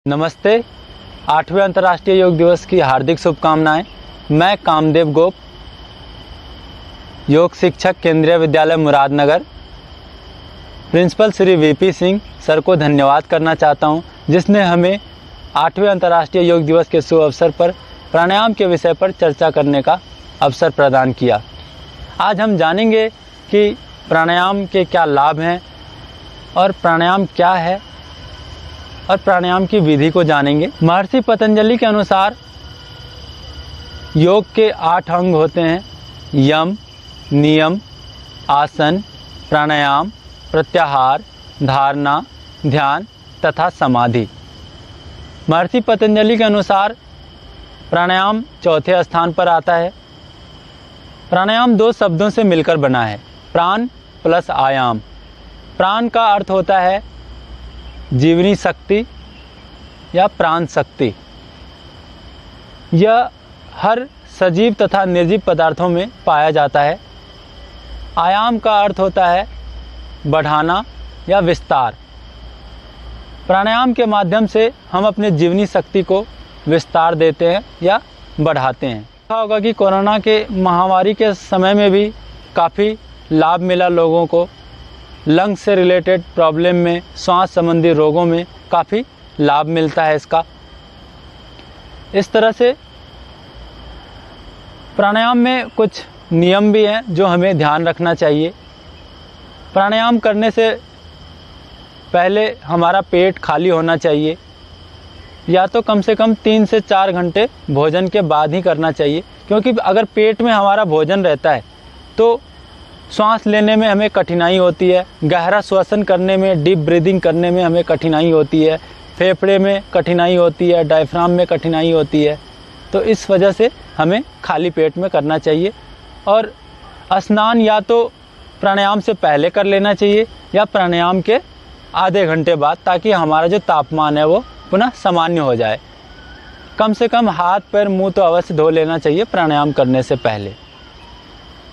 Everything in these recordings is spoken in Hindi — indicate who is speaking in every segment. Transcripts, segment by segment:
Speaker 1: नमस्ते। 8वें अंतर्राष्ट्रीय योग दिवस की हार्दिक शुभकामनाएं। मैं कामदेव गोप, योग शिक्षक, Kendriya Vidyalaya Muradnagar, principal Shri VP Singh sir को धन्यवाद करना चाहता हूं, जिसने हमें 8वें अंतर्राष्ट्रीय योग दिवस के शुभ अवसर पर प्राणायाम के विषय पर चर्चा करने का अवसर प्रदान किया। आज हम जानेंगे कि प्राणायाम के क्या लाभ हैं और प्राणायाम क्या है और प्राणायाम की विधि को जानेंगे। महर्षि पतंजलि के अनुसार योग के 8 अंग होते हैं: यम, नियम, आसन, प्राणायाम, प्रत्याहार, धारणा, ध्यान तथा समाधि। महर्षि पतंजलि के अनुसार प्राणायाम चौथे स्थान पर आता है। प्राणायाम 2 शब्दों से मिलकर बना है, प्राण प्लस आयाम। प्राण का अर्थ होता है जीवनी शक्ति या प्राण शक्ति। यह हर सजीव तथा निर्जीव पदार्थों में पाया जाता है। आयाम का अर्थ होता है बढ़ाना या विस्तार। प्राणायाम के माध्यम से हम अपने जीवनी शक्ति को विस्तार देते हैं या बढ़ाते हैं। देखा होगा कि कोरोना के महामारी के समय में भी काफ़ी लाभ मिला लोगों को। लंग्स से रिलेटेड प्रॉब्लम में, श्वास संबंधी रोगों में काफ़ी लाभ मिलता है इसका। इस तरह से प्राणायाम में कुछ नियम भी हैं जो हमें ध्यान रखना चाहिए। प्राणायाम करने से पहले हमारा पेट खाली होना चाहिए, या तो कम से कम 3 से 4 घंटे भोजन के बाद ही करना चाहिए, क्योंकि अगर पेट में हमारा भोजन रहता है तो सांस लेने में हमें कठिनाई होती है, गहरा श्वसन करने में, डीप ब्रीदिंग करने में हमें कठिनाई होती है, फेफड़े में कठिनाई होती है, डायफ्राम में कठिनाई होती है। तो इस वजह से हमें खाली पेट में करना चाहिए। और स्नान या तो प्राणायाम से पहले कर लेना चाहिए या प्राणायाम के आधे घंटे बाद, ताकि हमारा जो तापमान है वो पुनः सामान्य हो जाए। कम से कम हाथ पैर मुंह तो अवश्य धो लेना चाहिए प्राणायाम करने से पहले।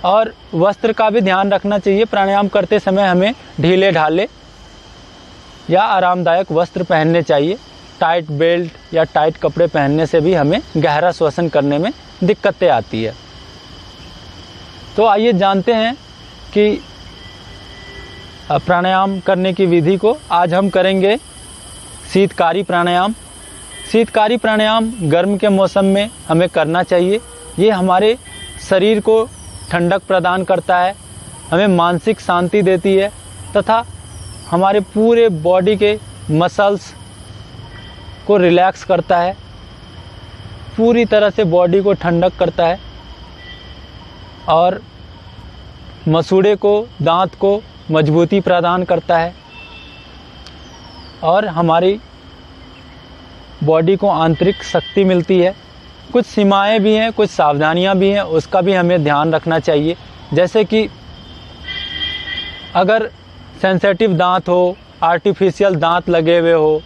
Speaker 1: और वस्त्र का भी ध्यान रखना चाहिए। प्राणायाम करते समय हमें ढीले ढाले या आरामदायक वस्त्र पहनने चाहिए। टाइट बेल्ट या टाइट कपड़े पहनने से भी हमें गहरा श्वसन करने में दिक्कतें आती है। तो आइए जानते हैं कि प्राणायाम करने की विधि को। आज हम करेंगे शीतकारी प्राणायाम। शीतकारी प्राणायाम गर्म के मौसम में हमें करना चाहिए। ये हमारे शरीर को ठंडक प्रदान करता है, हमें मानसिक शांति देती है तथा हमारे पूरे बॉडी के मसल्स को रिलैक्स करता है, पूरी तरह से बॉडी को ठंडक करता है और मसूड़े को, दांत को मजबूती प्रदान करता है और हमारी बॉडी को आंतरिक शक्ति मिलती है। कुछ सीमाएं भी हैं, कुछ सावधानियां भी हैं, उसका भी हमें ध्यान रखना चाहिए। जैसे कि अगर सेंसिटिव दांत हो, आर्टिफिशियल दांत लगे हुए हो,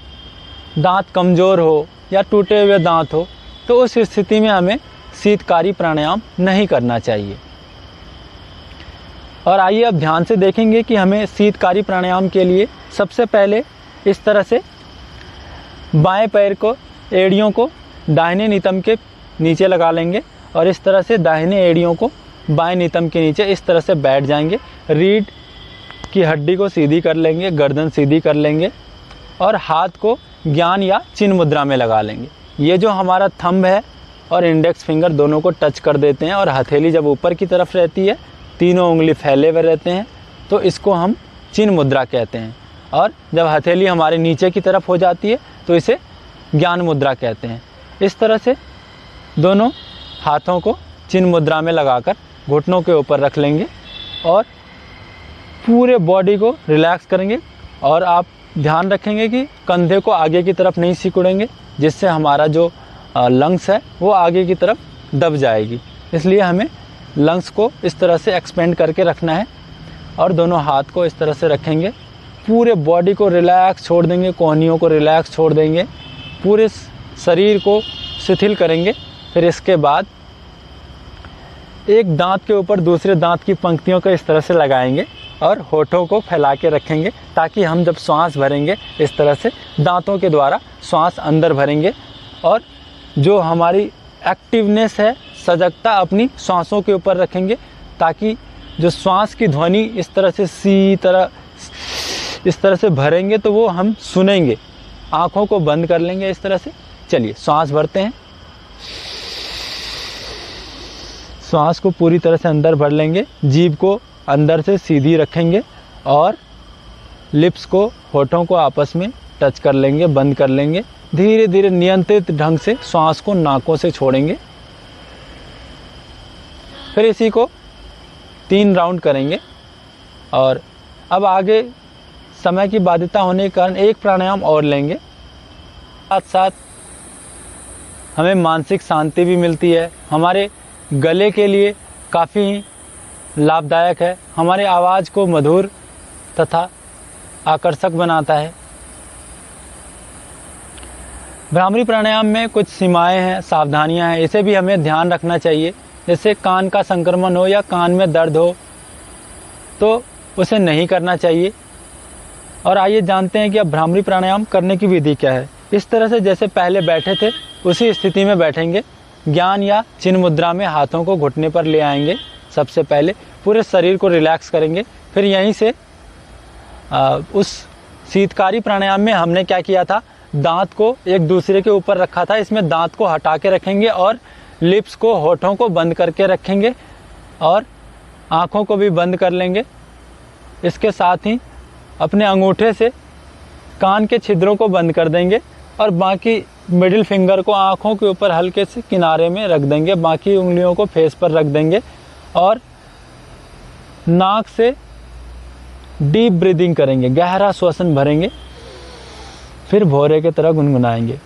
Speaker 1: दांत कमज़ोर हो या टूटे हुए दांत हो, तो उस स्थिति में हमें शीतकारी प्राणायाम नहीं करना चाहिए। और आइए अब ध्यान से देखेंगे कि हमें शीतकारी प्राणायाम के लिए सबसे पहले इस तरह से बाएं पैर को, एड़ियों को दाहिने नितंब के नीचे लगा लेंगे और इस तरह से दाहिने एड़ियों को बाएं नितंब के नीचे इस तरह से बैठ जाएंगे। रीढ़ की हड्डी को सीधी कर लेंगे, गर्दन सीधी कर लेंगे और हाथ को ज्ञान या चिन्ह मुद्रा में लगा लेंगे। ये जो हमारा थंब है और इंडेक्स फिंगर दोनों को टच कर देते हैं और हथेली जब ऊपर की तरफ रहती है, तीनों उंगली फैले हुए रहते हैं, तो इसको हम चिन्ह मुद्रा कहते हैं। और जब हथेली हमारे नीचे की तरफ हो जाती है तो इसे ज्ञान मुद्रा कहते हैं। इस तरह से दोनों हाथों को चिन्ह मुद्रा में लगाकर घुटनों के ऊपर रख लेंगे और पूरे बॉडी को रिलैक्स करेंगे। और आप ध्यान रखेंगे कि कंधे को आगे की तरफ नहीं सिकुड़ेंगे, जिससे हमारा जो लंग्स है वो आगे की तरफ दब जाएगी। इसलिए हमें लंग्स को इस तरह से एक्सपेंड करके रखना है और दोनों हाथ को इस तरह से रखेंगे। पूरे बॉडी को रिलैक्स छोड़ देंगे, कोहनियों को रिलैक्स छोड़ देंगे, पूरे शरीर को शिथिल करेंगे। फिर इसके बाद एक दांत के ऊपर दूसरे दांत की पंक्तियों को इस तरह से लगाएंगे और होठों को फैला के रखेंगे, ताकि हम जब श्वास भरेंगे इस तरह से दांतों के द्वारा श्वास अंदर भरेंगे और जो हमारी एक्टिवनेस है, सजगता अपनी सांसों के ऊपर रखेंगे, ताकि जो श्वास की ध्वनि इस तरह से इस तरह से भरेंगे तो वो हम सुनेंगे। आँखों को बंद कर लेंगे इस तरह से। चलिए श्वास भरते हैं। श्वास को पूरी तरह से अंदर भर लेंगे, जीभ को अंदर से सीधी रखेंगे और लिप्स को, होठों को आपस में टच कर लेंगे, बंद कर लेंगे। धीरे धीरे नियंत्रित ढंग से श्वास को नाकों से छोड़ेंगे। फिर इसी को 3 राउंड करेंगे। और अब आगे समय की बाध्यता होने के कारण एक प्राणायाम और लेंगे। साथ साथ हमें मानसिक शांति भी मिलती है, हमारे गले के लिए काफ़ी लाभदायक है, हमारे आवाज़ को मधुर तथा आकर्षक बनाता है। भ्रामरी प्राणायाम में कुछ सीमाएं हैं, सावधानियां हैं, इसे भी हमें ध्यान रखना चाहिए। जैसे कान का संक्रमण हो या कान में दर्द हो तो उसे नहीं करना चाहिए। और आइए जानते हैं कि अब भ्रामरी प्राणायाम करने की विधि क्या है। इस तरह से जैसे पहले बैठे थे उसी स्थिति में बैठेंगे। ज्ञान या चिन्ह मुद्रा में हाथों को घुटने पर ले आएंगे। सबसे पहले पूरे शरीर को रिलैक्स करेंगे। फिर यहीं से उस शीतकारी प्राणायाम में हमने क्या किया था, दांत को एक दूसरे के ऊपर रखा था। इसमें दांत को हटा के रखेंगे और लिप्स को, होठों को बंद करके रखेंगे और आँखों को भी बंद कर लेंगे। इसके साथ ही अपने अंगूठे से कान के छिद्रों को बंद कर देंगे और बाकी मिडिल फिंगर को आँखों के ऊपर हल्के से किनारे में रख देंगे। बाकी उंगलियों को फेस पर रख देंगे और नाक से डीप ब्रीदिंग करेंगे, गहरा श्वसन भरेंगे। फिर भौरे की तरह गुनगुनाएंगे।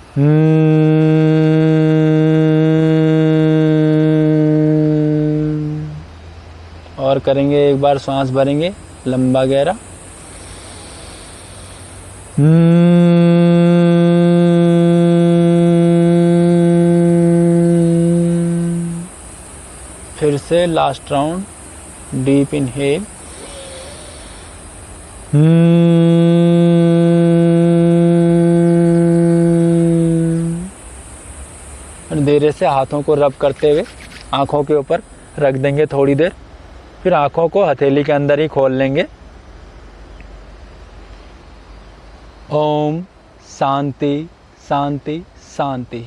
Speaker 1: और करेंगे, एक बार सांस भरेंगे लंबा गहरा। फिर से लास्ट राउंड, डीप इनहेल। धीरे से हाथों को रब करते हुए आँखों के ऊपर रख देंगे थोड़ी देर। फिर आँखों को हथेली के अंदर ही खोल लेंगे। ओम शांति शांति शांति।